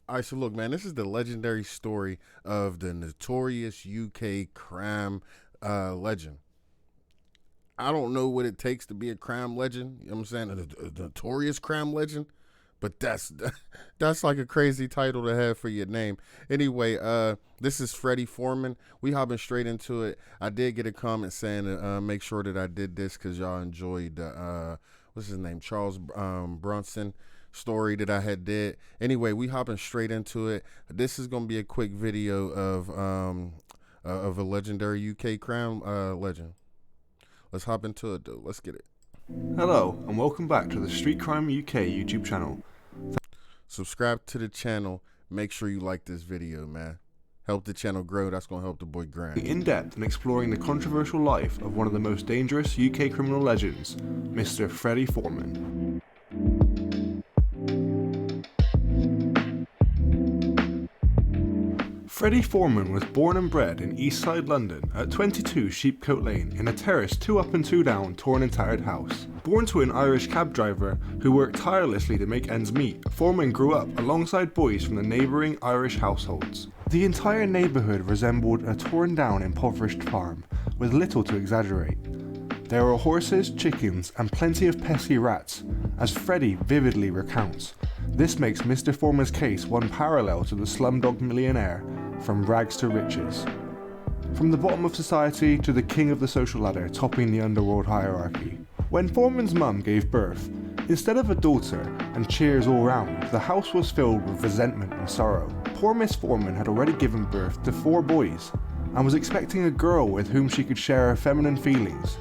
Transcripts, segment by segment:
All right, so look, man, this is the legendary story of the notorious UK crime legend. I don't know what it takes to be a crime legend. You know what I'm saying? A notorious crime legend. But that's like a crazy title to have for your name. Anyway, this is Freddie Foreman. We hopping straight into it. I did get a comment saying to make sure that I did this because y'all enjoyed what's his name, Charles Bronson story that I had did. Anyway, we hopping straight into it. This is gonna be a quick video of a legendary UK crime legend. Let's hop into it, though. Let's get it. Hello, and welcome back to the Street Crime UK YouTube channel. Subscribe to the channel. Make sure you like this video, man. Help the channel grow. That's going to help the boy grind. In depth and exploring the controversial life of one of the most dangerous UK criminal legends, Mr. Freddie Foreman. Freddie Foreman was born and bred in East Side London at 22 Sheepcote Lane in a terraced 2 up and 2 down torn and tattered house. Born to an Irish cab driver who worked tirelessly to make ends meet, Foreman grew up alongside boys from the neighbouring Irish households. The entire neighbourhood resembled a torn down impoverished farm, with little to exaggerate. There were horses, chickens and plenty of pesky rats, as Freddie vividly recounts. This makes Mr. Foreman's case one parallel to the slumdog millionaire, from rags to riches. From the bottom of society to the king of the social ladder topping the underworld hierarchy. When Foreman's mum gave birth, instead of a daughter and cheers all round, the house was filled with resentment and sorrow. Poor Miss Foreman had already given birth to 4 boys and was expecting a girl with whom she could share her feminine feelings.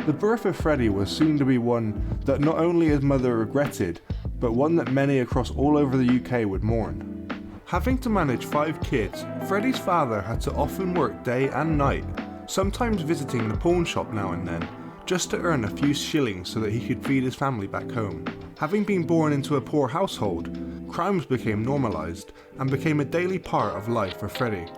The birth of Freddie was soon to be one that not only his mother regretted, but one that many across all over the UK would mourn. Having to manage 5 kids, Freddie's father had to often work day and night, sometimes visiting the pawn shop now and then, just to earn a few shillings so that he could feed his family back home. Having been born into a poor household, crimes became normalised and became a daily part of life for Freddie.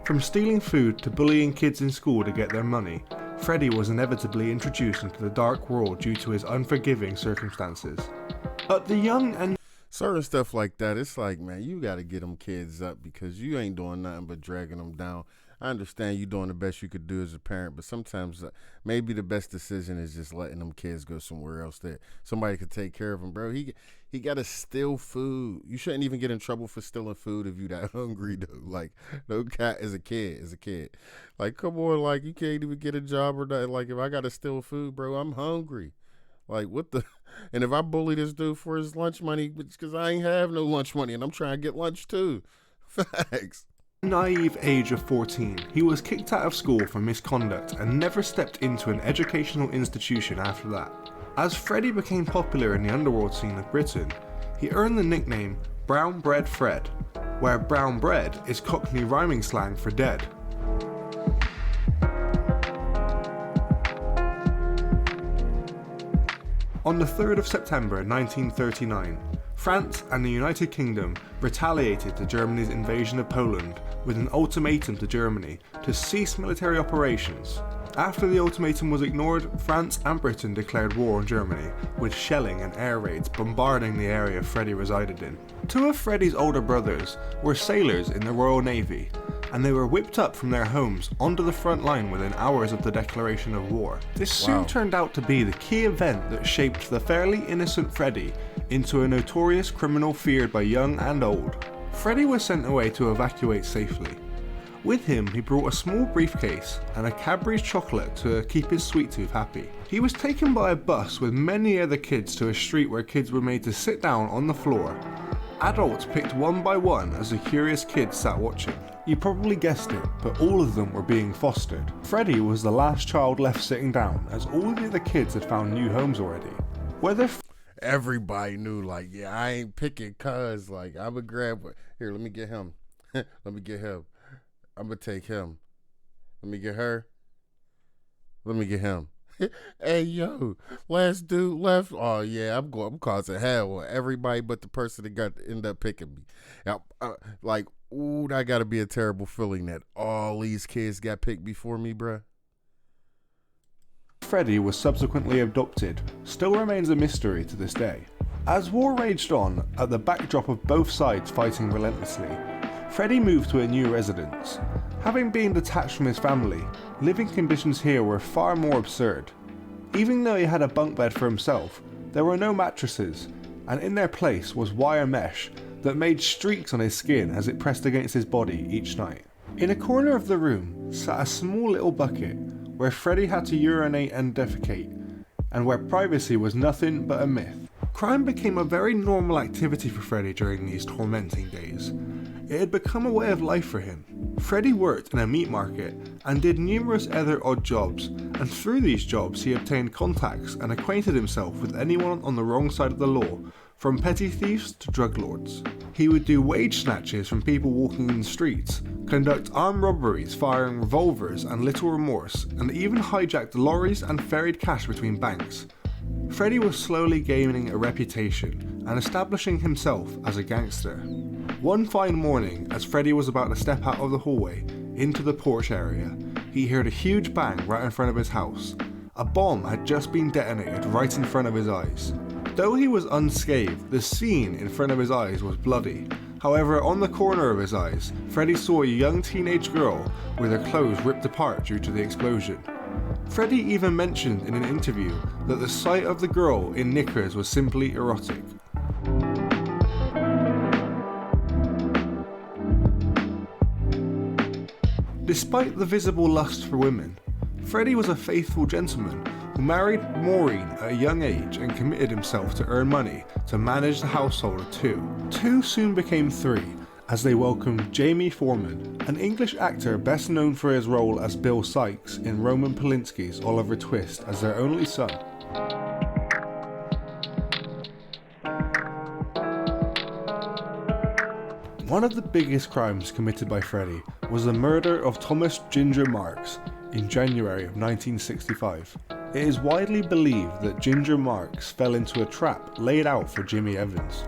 From stealing food to bullying kids in school to get their money, Freddie was inevitably introduced into the dark world due to his unforgiving circumstances. At the young and certain stuff like that, it's like, man, you got to get them kids up because you ain't doing nothing but dragging them down. I understand you doing the best you could do as a parent, but sometimes maybe the best decision is just letting them kids go somewhere else that somebody could take care of them, bro. He got to steal food. You shouldn't even get in trouble for stealing food if you that hungry, though. Like, no cat as a kid. Like, come on, like, you can't even get a job or nothing. Like, if I got to steal food, bro, I'm hungry. Like, what the? And if I bully this dude for his lunch money, because I ain't have no lunch money and I'm trying to get lunch too. Facts. Naive age of 14, he was kicked out of school for misconduct and never stepped into an educational institution after that. As Freddie became popular in the underworld scene of Britain, he earned the nickname Brown Bread Fred, where brown bread is Cockney rhyming slang for dead. On the 3rd of September 1939, France and the United Kingdom retaliated to Germany's invasion of Poland with an ultimatum to Germany to cease military operations. After the ultimatum was ignored, France and Britain declared war on Germany, with shelling and air raids bombarding the area Freddie resided in. 2 of Freddie's older brothers were sailors in the Royal Navy, and they were whipped up from their homes onto the front line within hours of the declaration of war. This soon turned out to be the key event that shaped the fairly innocent Freddie into a notorious criminal feared by young and old. Freddie was sent away to evacuate safely. With him, he brought a small briefcase and a Cadbury's chocolate to keep his sweet tooth happy. He was taken by a bus with many other kids to a street where kids were made to sit down on the floor. Adults picked one by one as the curious kids sat watching. You probably guessed it, but all of them were being fostered. Freddie was the last child left sitting down, as all the other kids had found new homes already. Everybody knew, like, yeah, I ain't picking cuz, like, I'm gonna grab, here, let me get him. Let me get him. I'm gonna take him. Let me get her. Let me get him. Hey, yo, last dude left. Oh, yeah, I'm causing hell on everybody but the person that end up picking me. Now, like, ooh, that gotta be a terrible feeling that all these kids got picked before me, bruh. Freddie was subsequently adopted still remains a mystery to this day. As war raged on, at the backdrop of both sides fighting relentlessly, Freddie moved to a new residence. Having been detached from his family, living conditions here were far more absurd. Even though he had a bunk bed for himself, there were no mattresses, and in their place was wire mesh that made streaks on his skin as it pressed against his body each night. In a corner of the room sat a small little bucket where Freddie had to urinate and defecate, and where privacy was nothing but a myth. Crime became a very normal activity for Freddie during these tormenting days. It had become a way of life for him. Freddie worked in a meat market and did numerous other odd jobs, and through these jobs he obtained contacts and acquainted himself with anyone on the wrong side of the law, from petty thieves to drug lords. He would do wage snatches from people walking in the streets, conduct armed robberies firing revolvers and little remorse, and even hijacked lorries and ferried cash between banks. Freddie was slowly gaining a reputation and establishing himself as a gangster. One fine morning, as Freddie was about to step out of the hallway into the porch area, he heard a huge bang right in front of his house. A bomb had just been detonated right in front of his eyes. Though he was unscathed, the scene in front of his eyes was bloody. However, on the corner of his eyes, Freddie saw a young teenage girl with her clothes ripped apart due to the explosion. Freddie even mentioned in an interview that the sight of the girl in knickers was simply erotic. Despite the visible lust for women, Freddie was a faithful gentleman who married Maureen at a young age and committed himself to earn money to manage the household of two. Two soon became three, as they welcomed Jamie Foreman, an English actor best known for his role as Bill Sikes in Roman Polanski's Oliver Twist, as their only son. One of the biggest crimes committed by Freddie was the murder of Thomas Ginger Marx in January of 1965. It is widely believed that Ginger Marx fell into a trap laid out for Jimmy Evans,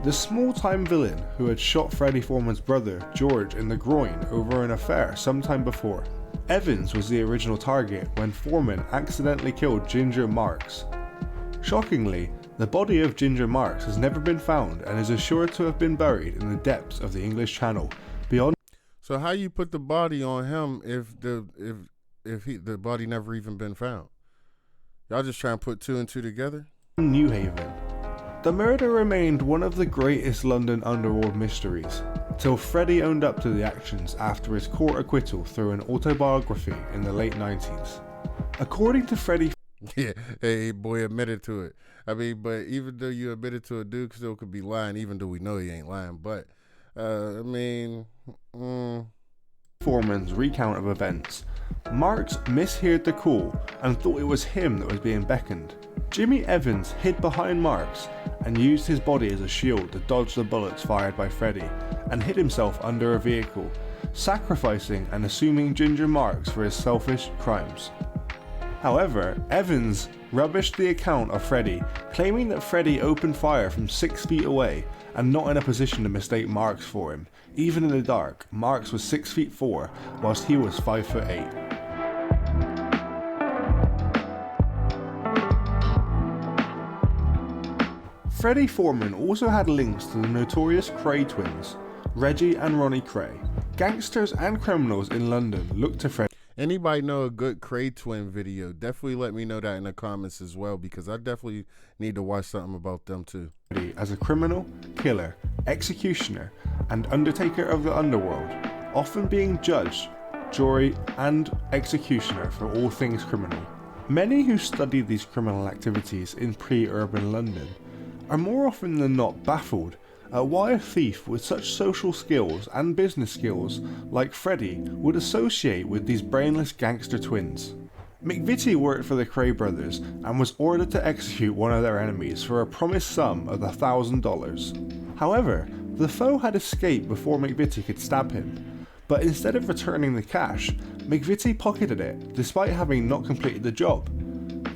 the small-time villain who had shot Freddie Foreman's brother George in the groin over an affair sometime before. Evans was the original target when Foreman accidentally killed Ginger Marx. Shockingly, the body of Ginger Marx has never been found and is assured to have been buried in the depths of the English Channel, beyond. So how you put the body on him if the body never even been found? Y'all just trying to put two and two together? New Haven. The murder remained one of the greatest London underworld mysteries, till Freddie owned up to the actions after his court acquittal through an autobiography in the late 90s. According to Freddie, yeah, hey boy admitted to it. I mean, but even though you admitted to it, dude still could be lying, even though we know he ain't lying. But Foreman's recount of events, Marx misheard the call and thought it was him that was being beckoned. Jimmy Evans hid behind Marx and used his body as a shield to dodge the bullets fired by Freddie, and hid himself under a vehicle, sacrificing and assuming Ginger Marx for his selfish crimes. However, Evans rubbished the account of Freddie, claiming that Freddie opened fire from 6 feet away and not in a position to mistake Marx for him. Even in the dark, Marx was 6'4", whilst he was 5'8". Freddie Foreman also had links to the notorious Kray twins, Reggie and Ronnie Kray. Gangsters and criminals in London looked to Freddie. Anybody know a good Kray twin video? Definitely let me know that in the comments as well, because I definitely need to watch something about them too. As a criminal, killer, executioner, and undertaker of the underworld, often being judge, jury, and executioner for all things criminal. Many who study these criminal activities in pre-urban London are more often than not baffled at why a thief with such social skills and business skills like Freddie would associate with these brainless gangster twins. McVitie worked for the Kray brothers and was ordered to execute one of their enemies for a promised sum of $1,000. However, the foe had escaped before McVitie could stab him, but instead of returning the cash, McVitie pocketed it despite having not completed the job.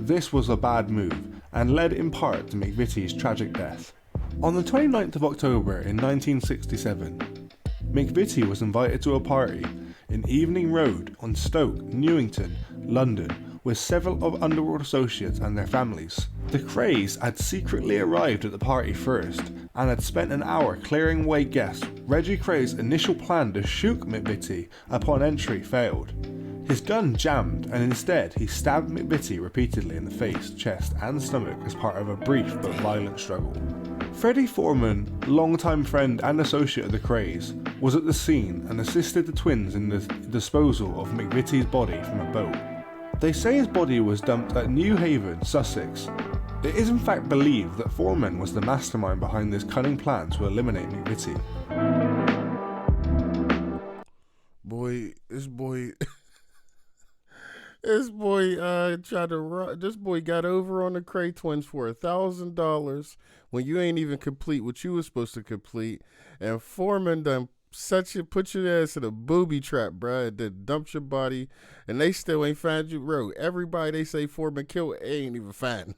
This was a bad move and led in part to McVitie's tragic death. On the 29th of October in 1967, McVitie was invited to a party in Evening Road on Stoke, Newington, London, with several of Underworld associates and their families. The Krays had secretly arrived at the party first and had spent an hour clearing away guests. Reggie Kray's initial plan to shoot McVitie upon entry failed. His gun jammed, and instead he stabbed McVitie repeatedly in the face, chest and stomach as part of a brief but violent struggle. Freddie Foreman, longtime friend and associate of the Krays, was at the scene and assisted the twins in the disposal of McVitie's body from a boat. They say his body was dumped at New Haven, Sussex. It is in fact believed that Foreman was the mastermind behind this cunning plan to eliminate McVitie. This boy tried to run. This boy got over on the Kray twins for $1,000 when you ain't even complete what you was supposed to complete, and Foreman done put your ass in a booby trap, bruh. Then dumped your body, and they still ain't found you, bro. Everybody they say Foreman killed ain't even found.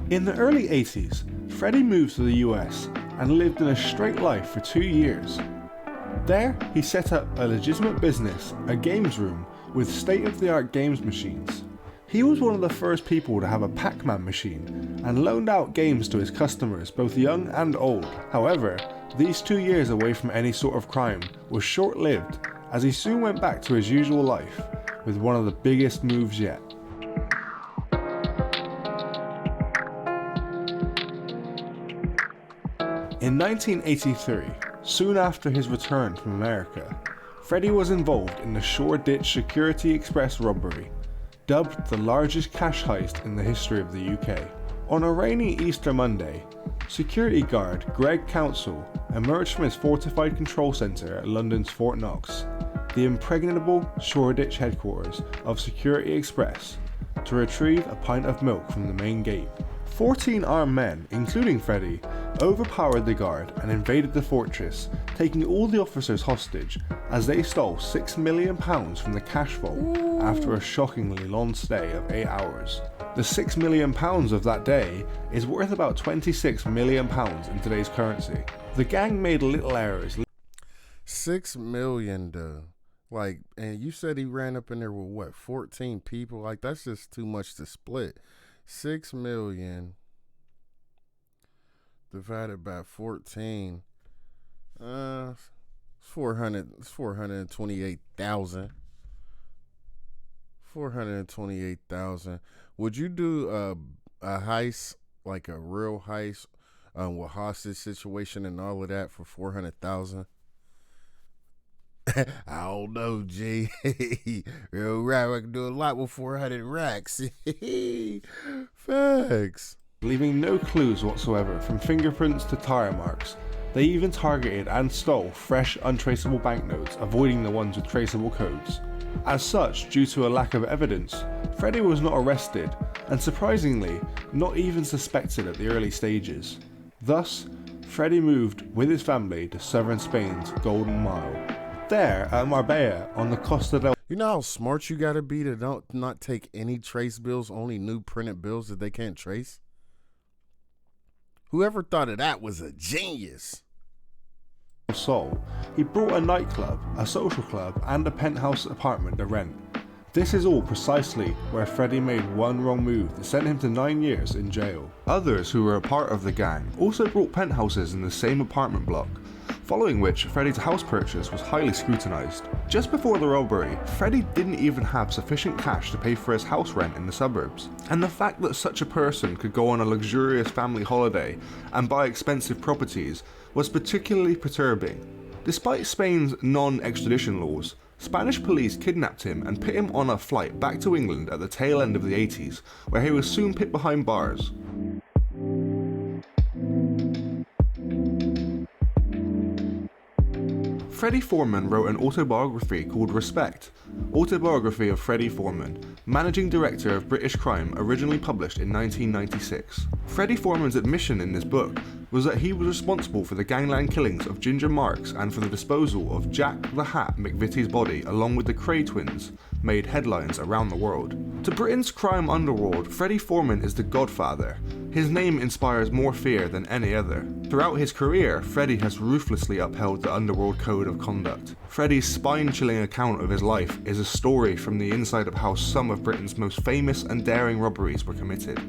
In the early 80s, Freddie moved to the US and lived in a straight life for 2 years. There, he set up a legitimate business, a games room, with state-of-the-art games machines. He was one of the first people to have a Pac-Man machine, and loaned out games to his customers, both young and old. However, these 2 years away from any sort of crime was short-lived, as he soon went back to his usual life, with one of the biggest moves yet. In 1983, soon after his return from America, Freddie was involved in the Shoreditch Security Express robbery, dubbed the largest cash heist in the history of the UK. On a rainy Easter Monday, security guard Greg Council emerged from his fortified control centre at London's Fort Knox, the impregnable Shoreditch headquarters of Security Express, to retrieve a pint of milk from the main gate. 14 armed men, including Freddie, overpowered the guard and invaded the fortress, taking all the officers hostage as they stole £6 million from the cash vault after a shockingly long stay of 8 hours. The £6 million of that day is worth about £26 million in today's currency. The gang made little errors. $6 million though. Like, and you said he ran up in there with what, 14 people? Like, that's just too much to split. 6 million divided by 14, it's 428,000. 428,000. Would you do a heist, like a real heist, with hostage situation and all of that for 400,000? I don't know, G. Real rap, I can do a lot with 400 racks. Facts. Leaving no clues whatsoever, from fingerprints to tire marks. They even targeted and stole fresh, untraceable banknotes, avoiding the ones with traceable codes. As such, due to a lack of evidence, Freddie was not arrested, and surprisingly, not even suspected at the early stages. Thus, Freddie moved with his family to southern Spain's Golden Mile. There, at Marbella, on the Costa del... You know how smart you gotta be to not take any trace bills, only new printed bills that they can't trace? Whoever thought of that was a genius. Sol, he brought a nightclub, a social club, and a penthouse apartment to rent. This is all precisely where Freddie made one wrong move that sent him to 9 years in jail. Others who were a part of the gang also brought penthouses in the same apartment block, following which Freddie's house purchase was highly scrutinised. Just before the robbery, Freddie didn't even have sufficient cash to pay for his house rent in the suburbs, and the fact that such a person could go on a luxurious family holiday and buy expensive properties was particularly perturbing. Despite Spain's non-extradition laws, Spanish police kidnapped him and put him on a flight back to England at the tail end of the 80s, where he was soon put behind bars. Freddie Foreman wrote an autobiography called Respect, Autobiography of Freddie Foreman, Managing Director of British Crime, originally published in 1996. Freddie Foreman's admission in this book was that he was responsible for the gangland killings of Ginger Marx and for the disposal of Jack the Hat McVitie's body along with the Kray twins, made headlines around the world. To Britain's crime underworld, Freddie Foreman is the godfather. His name inspires more fear than any other. Throughout his career, Freddie has ruthlessly upheld the underworld code of conduct. Freddie's spine-chilling account of his life is a story from the inside of how some of Britain's most famous and daring robberies were committed.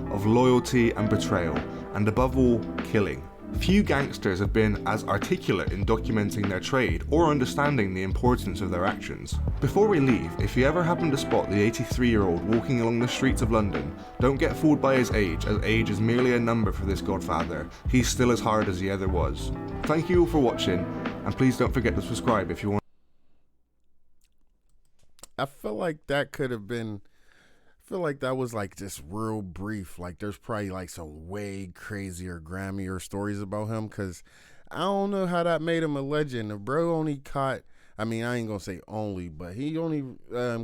Of loyalty and betrayal, and above all, killing. Few gangsters have been as articulate in documenting their trade or understanding the importance of their actions. Before we leave, if you ever happen to spot the 83-year-old walking along the streets of London, don't get fooled by his age, as age is merely a number for this godfather. He's still as hard as he ever was. Thank you all for watching, and please don't forget to subscribe if you want. I feel like that could have been, I feel like that was like just real brief. Like there's probably like some way crazier, gramier stories about him, because I don't know how that made him a legend. The bro only caught, I mean, I ain't gonna say only, but he only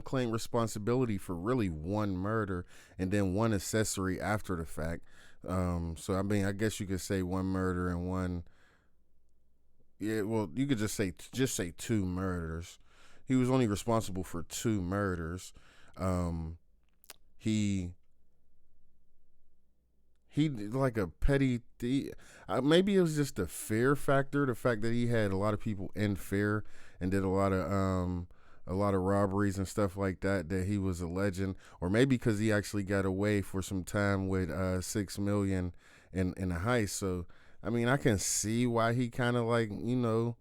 claimed responsibility for really one murder and then one accessory after the fact. So I mean, I guess you could say one murder and one, yeah, well, you could just say two murders. He was only responsible for two murders. He like a petty thief. Maybe it was just the fear factor, the fact that he had a lot of people in fear and did a lot of robberies and stuff like that, that he was a legend. Or maybe because he actually got away for some time with $6 million in a heist. So I mean, I can see why he kind of like, you know,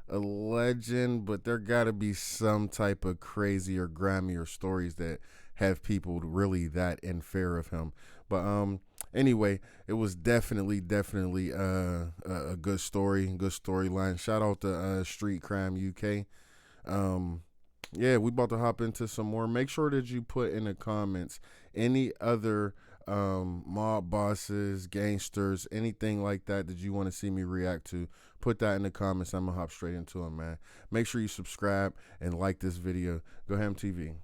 a legend, but there gotta be some type of crazy or grimier stories that have people really that in fear of him. But anyway, it was definitely a good story, good storyline. Shout out to Street Crime UK. Yeah, we about to hop into some more. Make sure that you put in the comments any other mob bosses, gangsters, anything like that that you want to see me react to. Put that in the comments. I'm gonna hop straight into them, man. Make sure you subscribe and like this video. GoHammTV.